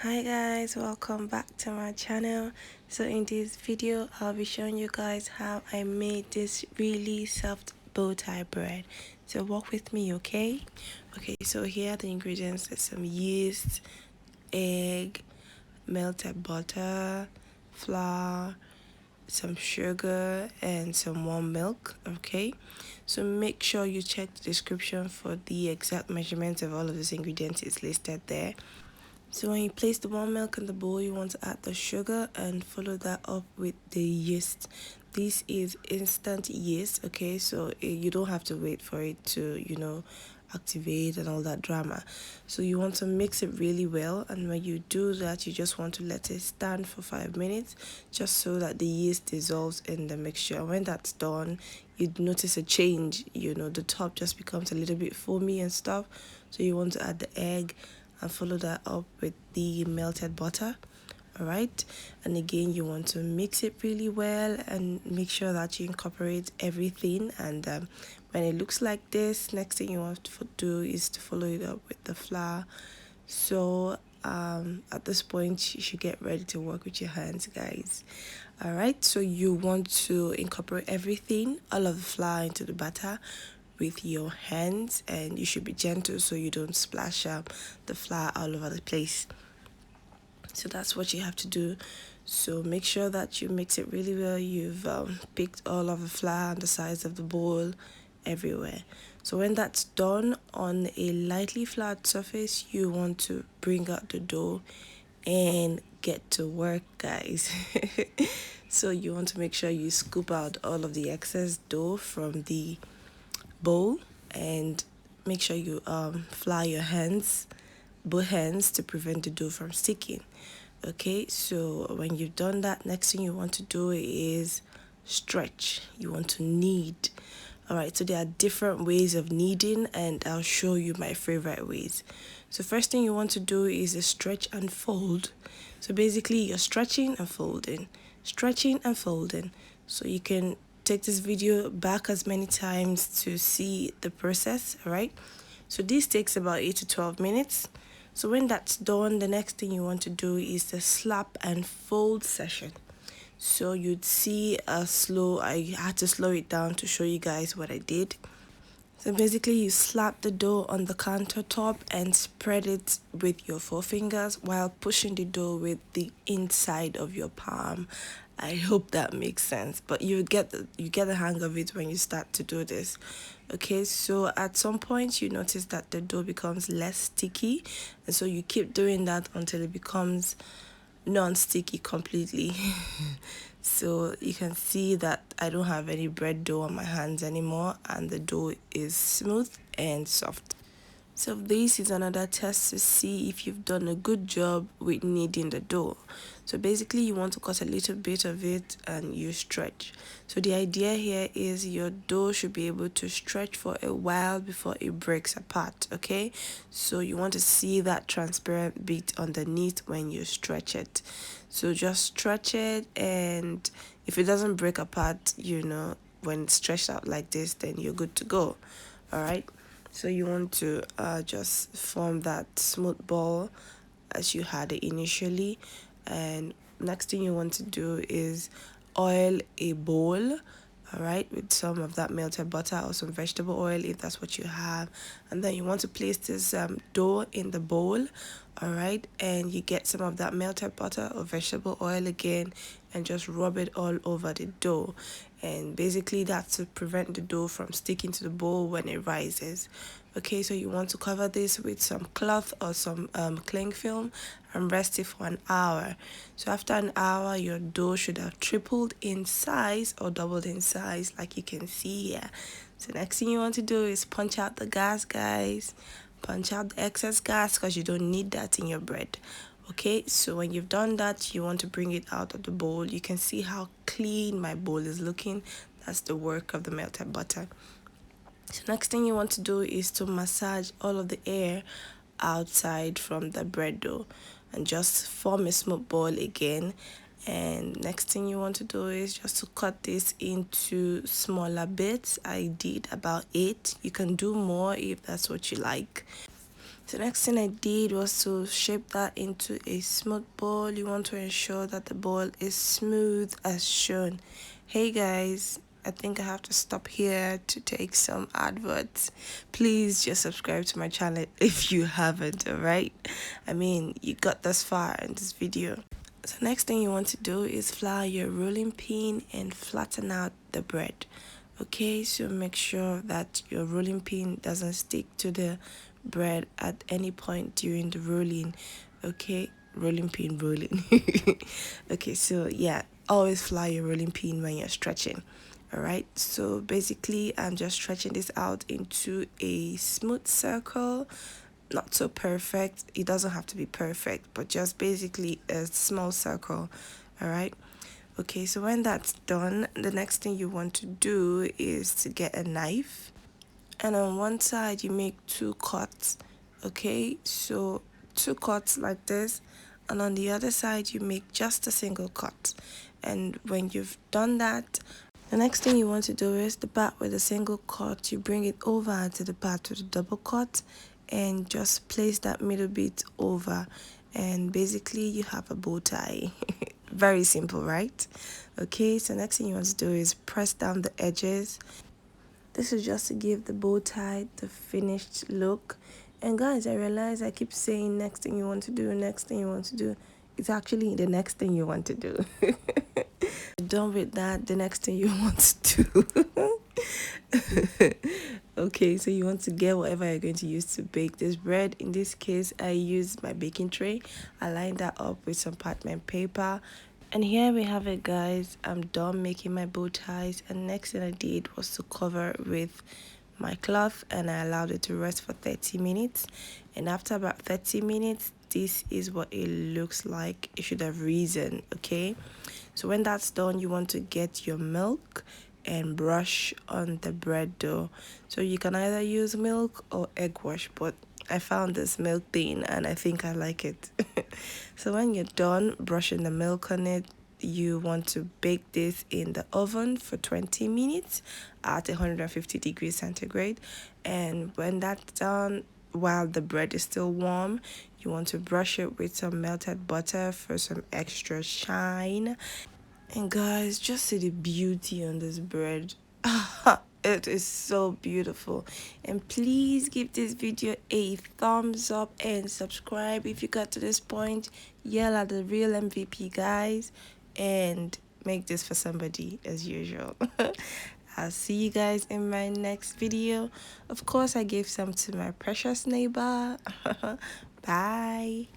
Hi guys, welcome back to my channel. So in this video I'll be showing you guys how I made this really soft bow tie bread. So walk with me, okay? So here are the ingredients. There's some yeast, egg, melted butter, flour, some sugar, and some warm milk. Okay, so make sure you check the description for the exact measurements of all of these ingredients. It's listed there. So when you place the warm milk in the bowl, you want to add the sugar and follow that up with the yeast. This is instant yeast, okay? So you don't have to wait for it to, activate and all that drama. So you want to mix it really well, and when you do that, you just want to let it stand for 5 minutes just so that the yeast dissolves in the mixture. When that's done, you'd notice a change. The top just becomes a little bit foamy and stuff. So you want to add the egg and follow that up with the melted butter. All right, and again you want to mix it really well and make sure that you incorporate everything. And when it looks like this, next thing you want to do is to follow it up with the flour. So at this point you should get ready to work with your hands, guys. All right, so you want to incorporate everything, all of the flour, into the batter with your hands, and you should be gentle so you don't splash up the flour all over the place. So that's what you have to do. So make sure that you mix it really well. You've picked all of the flour on the sides of the bowl, everywhere. So when that's done, on a lightly flat surface, you want to bring out the dough and get to work, guys. So you want to make sure you scoop out all of the excess dough from the bowl, and make sure you flour your hands, both hands, to prevent the dough from sticking. Okay, so when you've done that, next thing you want to do is stretch. You want to knead. All right, so there are different ways of kneading, and I'll show you my favorite ways. So first thing you want to do is a stretch and fold. So basically you're stretching and folding, stretching and folding. So you can take this video back as many times to see the process. All right, so this takes about 8 to 12 minutes. So when that's done, the next thing you want to do is the slap and fold session. So you'd see I had to slow it down to show you guys what I did. So basically you slap the dough on the countertop and spread it with your forefingers while pushing the dough with the inside of your palm. I hope that makes sense, but you get the hang of it when you start to do this. Okay, so at some point you notice that the dough becomes less sticky, and so you keep doing that until it becomes non-sticky completely. So you can see that I don't have any bread dough on my hands anymore, and the dough is smooth and soft. So this is another test to see if you've done a good job with kneading the dough. So basically you want to cut a little bit of it and you stretch. So the idea here is your dough should be able to stretch for a while before it breaks apart, okay? So you want to see that transparent bit underneath when you stretch it. So just stretch it, and if it doesn't break apart, when it's stretched out like this, then you're good to go. All right. So you want to just form that smooth ball as you had it initially. And next thing you want to do is oil a bowl, all right, with some of that melted butter or some vegetable oil if that's what you have. And then you want to place this dough in the bowl, all right, and you get some of that melted butter or vegetable oil again and just rub it all over the dough. And basically that's to prevent the dough from sticking to the bowl when it rises. Okay, so you want to cover this with some cloth or some cling film and rest it for an hour. So after an hour, your dough should have tripled in size or doubled in size, like you can see here. So next thing you want to do is punch out the gas, guys. Punch out the excess gas because you don't need that in your bread. Okay, so when you've done that, you want to bring it out of the bowl. You can see how clean my bowl is looking. That's the work of the melted butter. So next thing you want to do is to massage all of the air outside from the bread dough and just form a smooth ball again. And next thing you want to do is just to cut this into smaller bits. I did about 8. You can do more if that's what you like. So next thing I did was to shape that into a smooth ball. You want to ensure that the ball is smooth as shown. Hey guys, I think I have to stop here to take some adverts. Please just subscribe to my channel if you haven't, alright? I mean, you got this far in this video. So next thing you want to do is flour your rolling pin and flatten out the bread. Okay, so make sure that your rolling pin doesn't stick to the bread at any point during the rolling. Okay, rolling pin rolling. Okay, so yeah, always flour your rolling pin when you're stretching. All right, so basically I'm just stretching this out into a smooth circle, not so perfect. It doesn't have to be perfect, but just basically a small circle. All right. Okay, so when that's done, the next thing you want to do is to get a knife, and on one side you make two cuts. Okay, so two cuts like this, and on the other side you make just a single cut. And when you've done that, the next thing you want to do is the part with a single cut, you bring it over to the part with a double cut and just place that middle bit over, and basically you have a bow tie. Very simple, right? Okay, so next thing you want to do is press down the edges. This is just to give the bow tie the finished look. And guys, I realize I keep saying next thing you want to do, next thing you want to do. It's actually the next thing you want to do. Done with that, the next thing you want to do. Okay, so you want to get whatever you're going to use to bake this bread. In this case, I used my baking tray. I lined that up with some parchment paper. And here we have it, guys. I'm done making my bow ties, and next thing I did was to cover with my cloth, and I allowed it to rest for 30 minutes. And after about 30 minutes, this is what it looks like. It should have risen. Okay, so when that's done, you want to get your milk and brush on the bread dough. So you can either use milk or egg wash, but I found this milk thing and I think I like it. So when you're done brushing the milk on it, you want to bake this in the oven for 20 minutes at 150 degrees centigrade. And when that's done, while the bread is still warm, you want to brush it with some melted butter for some extra shine. And guys, just see the beauty on this bread. It is so beautiful. And please give this video a thumbs up and subscribe if you got to this point. Yell at the real MVP, guys, and make this for somebody as usual. I'll see you guys in my next video. Of course, I gave some to my precious neighbor. Bye.